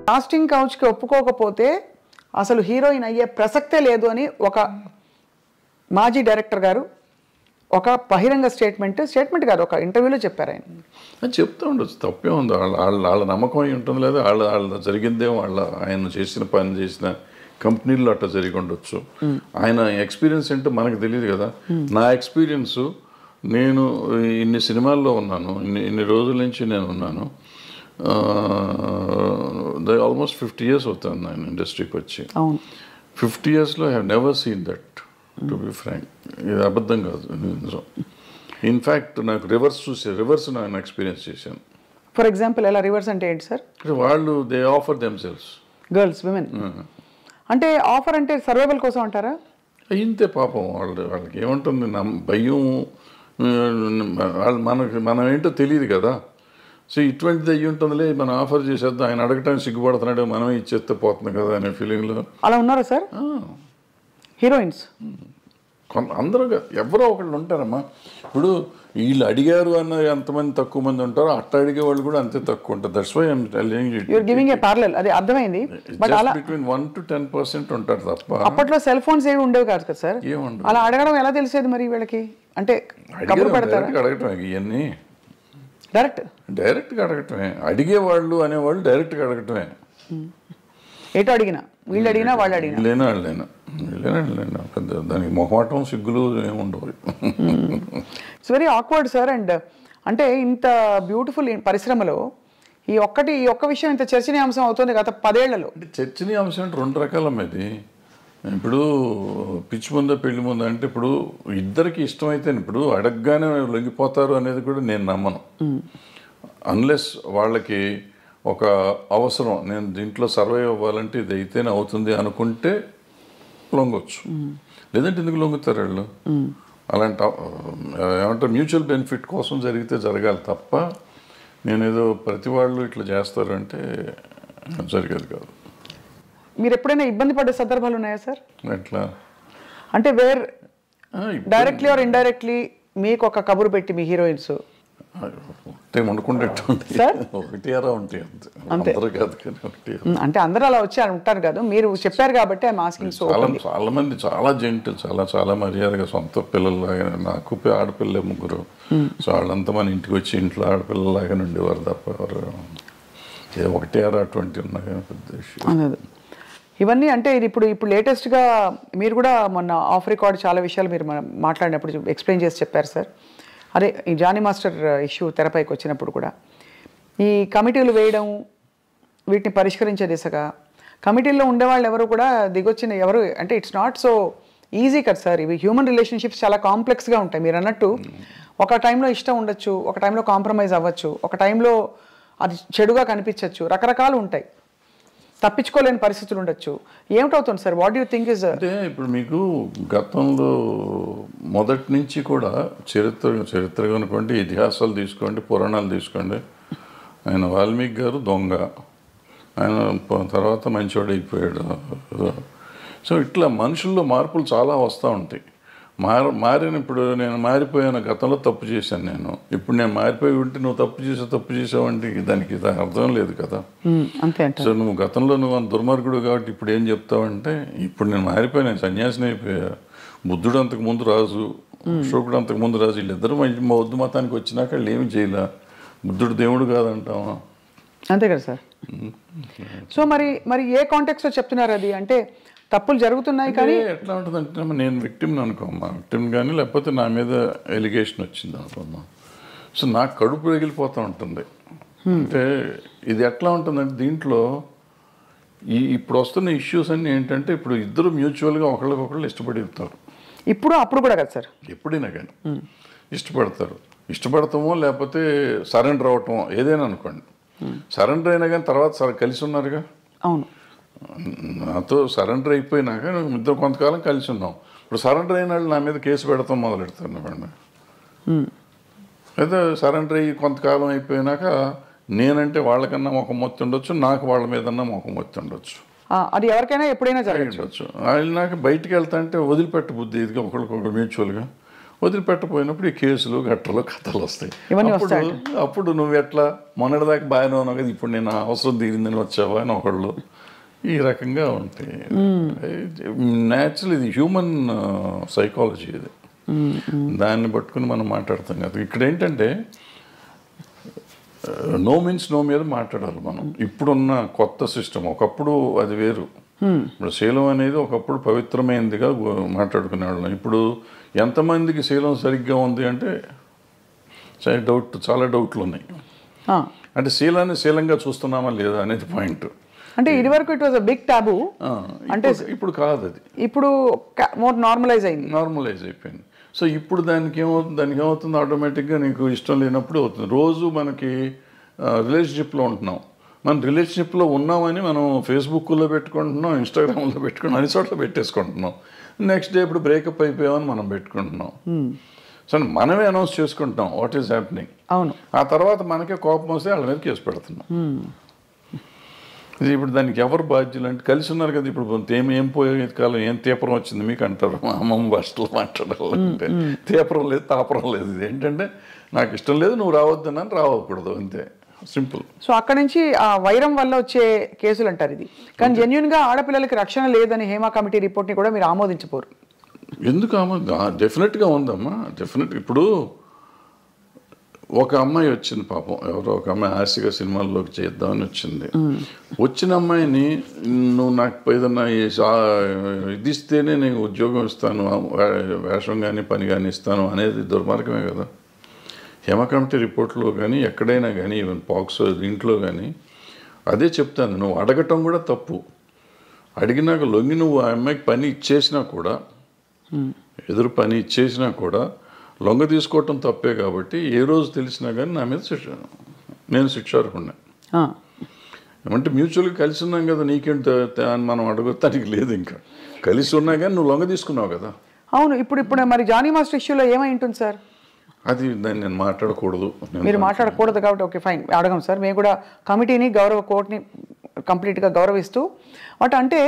Casting కౌచ్కి ఒప్పుకోకపోతే అసలు heroine అయ్యే ప్రసక్తే లేదు అని ఒక మాజీ డైరెక్టర్ గారు ఒక బహిరంగ స్టేట్మెంట్ కాదు, ఒక ఇంటర్వ్యూలో చెప్పారు ఆయన. చెప్తూ ఉండొచ్చు, తప్పే ఉంది. వాళ్ళ నమ్మకం అయి ఉంటుంది, లేదా వాళ్ళ జరిగిందేమో, ఆయన చేసిన పని చేసిన కంపెనీల్లో అట్లా జరిగి ఉండొచ్చు. ఆయన ఎక్స్పీరియన్స్ ఏంటో మనకు తెలియదు కదా. నా ఎక్స్పీరియన్స్, నేను ఇన్ని సినిమాల్లో ఉన్నాను, ఇన్ని రోజుల నుంచి నేను ఉన్నాను. ఆల్మోస్ట్ 50 years అవుతాను నేను ఇండస్ట్రీకి వచ్చి. 50 yearsలో I have never seen that, to be frank. ఇది అబద్ధం కాదు, నిజం. ఇన్ఫ్యాక్ట్ నాకు రివర్స్ నేను ఎక్స్పీరియన్స్ చేశాను. ఫర్ ఎగ్జాంపుల్ ఎలా రివర్స్ అంటే ఏంటి సార్? వాళ్ళు they offer themselves, girls, women. అంటే ఆఫర్ అంటే సర్వైవల్ కోసం అంటారా? ఇంతే పాపం. వాళ్ళకి ఏముంటుంది, భయం. మనం ఏంటో తెలియదు కదా. సో ఇటువంటిది అయ్యి ఉంటుందిలే, మనం ఆఫర్ చేసేద్దాం, ఆయన అడగటానికి సిగ్గుపడుతున్నాడు, మనమే ఇచ్చేస్తే పోతుంది కదా అనే ఫీలింగ్లో. అలా ఉన్నారా సార్ హీరోయిన్స్? అందరూ ఎవరో ఒకళ్ళు ఉంటారమ్మా. ఇప్పుడు వీళ్ళు అడిగారు అన్న ఎంతమంది తక్కువ మంది ఉంటారో, అట్లా అడిగే వాళ్ళు కూడా అంతే తక్కువ ఉంటారు. That's why I am telling you, you are giving a parallel. అది అర్థమైంది. బట్ అలా బిట్వీన్ 1 to 10% ఉంటారు తప్ప. అప్పట్లో సెల్ ఫోన్స్ ఏవి ఉండేవి కాదు కదా సార్. ఏముండవు. అలా అడగడం ఎలా తెలిసేది మరి వీళ్ళకి? అంటే కబురు పెడతారా? అడగటమే ఇవన్నీ, డైరెక్ట్గా అడగటమే. అడిగేవాళ్ళు అనేవాళ్ళు డైరెక్ట్గా అడగటమే. ఏటో అడిగినా, వీళ్ళు అడిగినా వాళ్ళు అడిగినా, లేనా పెద్ద దానికి మొహమాటం సిగ్గులు ఏముండవు. It's very awkward sir. And అంటే ఇంత బ్యూటిఫుల్ పరిశ్రమలో ఈ ఒక్క విషయం ఇంత చర్చనీయాంశం అవుతుంది గత 10 ఏళ్లలో. అంటే చర్చనీయాంశం అంటే 2 రకాలమ్మది. ఇప్పుడు పిచ్చి ముందో పెళ్లి ముందో అంటే, ఇప్పుడు ఇద్దరికి ఇష్టమైతే ఇప్పుడు అడగగానే లొంగిపోతారు అనేది కూడా నేను నమ్మను. అన్లెస్ వాళ్ళకి ఒక అవసరం, నేను దీంట్లో సర్వైవ్ అవ్వాలంటే ఇది అయితేనే అవుతుంది అనుకుంటే లొంగొచ్చు. లేదంటే ఎందుకు లొంగుతారు వాళ్ళు? అలాంటి ఏమంటారు, మ్యూచువల్ బెనిఫిట్ కోసం జరిగితే జరగాలి తప్ప, నేనేదో ప్రతి వాళ్ళు ఇట్లా చేస్తారు అంటే జరిగేది కాదు. మీరు ఎప్పుడైనా ఇబ్బంది పడే సందర్భాలు ఉన్నాయా సార్? ఎట్లా అంటే వేర్ డైరెక్ట్లీ ఆర్ ఇండైరెక్ట్లీ మీకు ఒక కబురు పెట్టి మీ హీరోయిన్స్ ఒకటి అరా ఉంటాయి అంతే కాదు. అంటే అందరూ అలా వచ్చి ఉంటారు కదా, మీరు చెప్పారు కాబట్టి ఐఎమ్ ఆస్కింగ్. సో చాలా మంది చాలా జెంటిల్, చాలా మర్యాదగా, సొంత పిల్లల్లాగా. నాకు ఆడపిల్లలే 3. సో వాళ్ళంతా మన ఇంటికి వచ్చి ఇంట్లో ఆడపిల్లలాగా ఉండేవారు తప్ప ఎవరు ఒకటి అరా 20 ఉన్నా కానీ పెద్ద విషయం. ఇవన్నీ అంటే ఇది ఇప్పుడు లేటెస్ట్గా మీరు కూడా మొన్న ఆఫ్ రికార్డ్ చాలా విషయాలు మీరు మాట్లాడినప్పుడు ఎక్స్ప్లెయిన్ చేసి చెప్పారు సార్. అదే ఈ జానీ మాస్టర్ ఇష్యూ తెరపైకి వచ్చినప్పుడు కూడా ఈ కమిటీలు వేయడం, వీటిని పరిష్కరించే దిశగా కమిటీల్లో ఉండేవాళ్ళు ఎవరు కూడా దిగొచ్చిన ఎవరు అంటే ఇట్స్ నాట్ సో ఈజీ కదా సార్. ఇవి హ్యూమన్ రిలేషన్షిప్స్ చాలా కాంప్లెక్స్గా ఉంటాయి. మీరు అన్నట్టు ఒక టైంలో ఇష్టం ఉండొచ్చు, ఒక టైంలో కాంప్రమైజ్ అవ్వచ్చు, ఒక టైంలో అది చెడుగా కనిపించవచ్చు, రకరకాలు ఉంటాయి, తప్పించుకోలేని పరిస్థితులు ఉండొచ్చు. ఏమిటవుతుంది sir? What you think is? అంటే ఇప్పుడు మీకు గతంలో మొదటి నుంచి కూడా చరిత్ర అనుకోండి, ఇతిహాసాలు తీసుకోండి, పురాణాలు తీసుకోండి. ఆయన వాల్మీకి గారు దొంగ, ఆయన తర్వాత మంచివాడు అయిపోయాడు. సో ఇట్లా మనుషుల్లో మార్పులు చాలా వస్తూ ఉంటాయి. మారిన ఇప్పుడు నేను మారిపోయాను, గతంలో తప్పు చేశాను నేను, ఇప్పుడు నేను మారిపోయి ఉంటే నువ్వు తప్పు చేసావు అంటే దానికి అర్థం లేదు కదా. సో నువ్వు గతంలో నువ్వు దుర్మార్గుడు కాబట్టి ఇప్పుడు ఏం చెప్తావంటే, ఇప్పుడు నేను మారిపోయాను, నేను సన్యాసిని అయిపోయా. బుద్ధుడు అంతకు ముందు రాజు, అశోకుడు అంతకు ముందు రాజు, వీళ్ళిద్దరూ బౌద్ధ మతానికి వచ్చినాక వాళ్ళు ఏమి చేయలే. బుద్ధుడు దేవుడు కాదంటావా? అంతే కదా సార్. సో మరి ఏ కాంటెక్స్లో చెప్తున్నారు అది? అంటే తప్పులు జరుగుతున్నాయి కానీ ఎట్లా ఉంటుందంటే, నేను విక్టిమ్ని అనుకోమ్మా, విక్టిమ్ కానీ లేకపోతే నా మీద ఎలిగేషన్ వచ్చింది అనుకోమ్మా. సో నాకు కడుపు రగిలిపోతూ ఉంటుంది. అంటే ఇది ఎట్లా ఉంటుందంటే, దీంట్లో ఇప్పుడు వస్తున్న ఇష్యూస్ అన్నీ ఏంటంటే, ఇప్పుడు ఇద్దరు మ్యూచువల్గా ఒకళ్ళకొకళ్ళు ఇష్టపడతారు. అప్పుడు కూడా కదా సార్, ఎప్పుడైనా కానీ ఇష్టపడతామో లేకపోతే సరెండర్ అవటమో ఏదైనా అనుకోండి. సరెండర్ అయినా కానీ తర్వాత కలిసి ఉన్నారుగా. అవును, నాతో సరెండర్ అయిపోయినాక ఇద్దరు కొంతకాలం కలిసి ఉన్నాం. ఇప్పుడు సరెండర్ అయిన వాళ్ళు నా మీద కేసు పెడతాం మొదలెడతారు ఇవ్వండి. అయితే సరెండర్ అయ్యి కొంతకాలం అయిపోయినాక నేనంటే వాళ్ళకన్నా మొఖం మొత్తి ఉండొచ్చు, నాకు వాళ్ళ మీదన్నా మొఖం మొత్తి ఉండొచ్చు. అది ఎవరికైనా ఎప్పుడైనా జరగచ్చు. వాళ్ళు నాకు బయటికి వెళ్తా అంటే వదిలిపెట్ట బుద్ధి, ఇదిగా ఒకరికొకరు మ్యూచువల్గా వదిలిపెట్టపోయినప్పుడు ఈ కేసులు గట్టలు కథలు వస్తాయి. ఇవన్నీ అప్పుడు నువ్వు ఎట్లా మొన్నటిదాకా బాగానే ఉన్నావు కదా, ఇప్పుడు నేను అవసరం తీరిందని వచ్చావా అని ఒకళ్ళు ఈ రకంగా ఉంటాయి. న్యాచురల్, ఇది హ్యూమన్ సైకాలజీ ఇది. దాన్ని పట్టుకుని మనం మాట్లాడతాం కదా. ఇక్కడ ఏంటంటే నో మీన్స్ నో మీద మాట్లాడాలి మనం. ఇప్పుడున్న కొత్త సిస్టమ్, ఒకప్పుడు అది వేరు. ఇప్పుడు శీలం అనేది ఒకప్పుడు పవిత్రమైనదిగా మాట్లాడుకునేవాళ్ళం. ఇప్పుడు ఎంతమందికి శీలం సరిగ్గా ఉంది అంటే చాలా డౌట్లు ఉన్నాయి. అంటే శీలాన్ని శీలంగా చూస్తున్నామా లేదా అనేది పాయింట్. అంటే ఇది వరకు ఇట్ వాజ్ అ బిగ్ టాబు, అంటే ఇప్పుడు కాదు, అది ఇప్పుడు మోర్ నార్మలైజ్ అయిపోయింది. సో ఇప్పుడు దానికి ఏమవుతుంది, ఆటోమేటిక్గా నీకు ఇష్టం లేనప్పుడు అవుతుంది. రోజు మనకి రిలేషన్షిప్లో ఉంటున్నాం, మనం రిలేషన్షిప్లో ఉన్నామని మనం ఫేస్బుక్లో పెట్టుకుంటున్నాం, ఇన్స్టాగ్రామ్లో పెట్టుకుంటున్నాం, అన్ని చోట్ల పెట్టేసుకుంటున్నాం. నెక్స్ట్ డే ఇప్పుడు బ్రేకప్ అయిపోయామని మనం పెట్టుకుంటున్నాం. సో మనమే అనౌన్స్ చేసుకుంటున్నాం వాట్ ఈస్ హ్యాపెనింగ్. అవును. ఆ తర్వాత మనకే కోపం వస్తే వాళ్ళ మీద కేసు పెడుతున్నాం. ఇది ఇప్పుడు దానికి ఎవరు బాధ్యులు అంటే కలిసి ఉన్నారు కదా. ఇప్పుడు ఏం పోయే కాలం, ఏం తీపరం వచ్చింది మీకు అంటారు మా అమ్మమ్మ భాషలో మాట్లాడాలంటే. తీపరం లేదు, తాపరం లేదు. ఇది ఏంటంటే నాకు ఇష్టం లేదు, నువ్వు రావద్దనని రావకూడదు, అంతే, సింపుల్. సో అక్కడ నుంచి ఆ వైరం వల్ల వచ్చే కేసులు అంటారు ఇది. కానీ జెన్యున్గా ఆడపిల్లలకి రక్షణ లేదని హేమా కమిటీ రిపోర్ట్ని కూడా మీరు ఆమోదించపోరు. ఎందుకు డెఫినెట్గా ఉందమ్మా, డెఫినెట్గా. ఇప్పుడు ఒక అమ్మాయి వచ్చింది పాపం, ఎవరో ఒక అమ్మాయి ఆశగా సినిమాల్లోకి చేద్దామని వచ్చింది. వచ్చిన అమ్మాయిని నువ్వు నాకు ఏదన్నా ఇది ఇస్తేనే నేను ఉద్యోగం ఇస్తాను, వేషం కానీ పని కానీ ఇస్తాను అనేది దుర్మార్గమే కదా. హేమ కమిటీ రిపోర్ట్లో కానీ ఎక్కడైనా కానీ, ఈవెన్ పాక్సో దీంట్లో కానీ అదే చెప్తాను. నువ్వు అడగటం కూడా తప్పు. అడిగినాక లొంగి నువ్వు ఆ అమ్మాయికి పని ఇచ్చేసినా కూడా, ఎదురు పని ఇచ్చేసినా కూడా లొంగ తీసుకోవటం తప్పే. కాబట్టి ఏ రోజు తెలిసినా కానీ నా మీద నేను శిక్షార్హుడిని. ఏమంటే మ్యూచువల్గా కలిసి ఉన్నాం కదా, నీకేంటి అని మనం అడగటానికి లేదు. ఇంకా కలిసి ఉన్నా కానీ నువ్వు లొంగ తీసుకున్నావు కదా. అవును. ఇప్పుడు మరి జానీ మాస్టర్ ఇష్యూలో ఏమై ఉంటుంది సార్? అది దాన్ని నేను మాట్లాడకూడదు. మీరు మాట్లాడకూడదు కాబట్టి ఓకే ఫైన్, అడగం సార్. మేము కూడా కమిటీని కోర్టుని కంప్లీట్గా గౌరవిస్తూ అంటే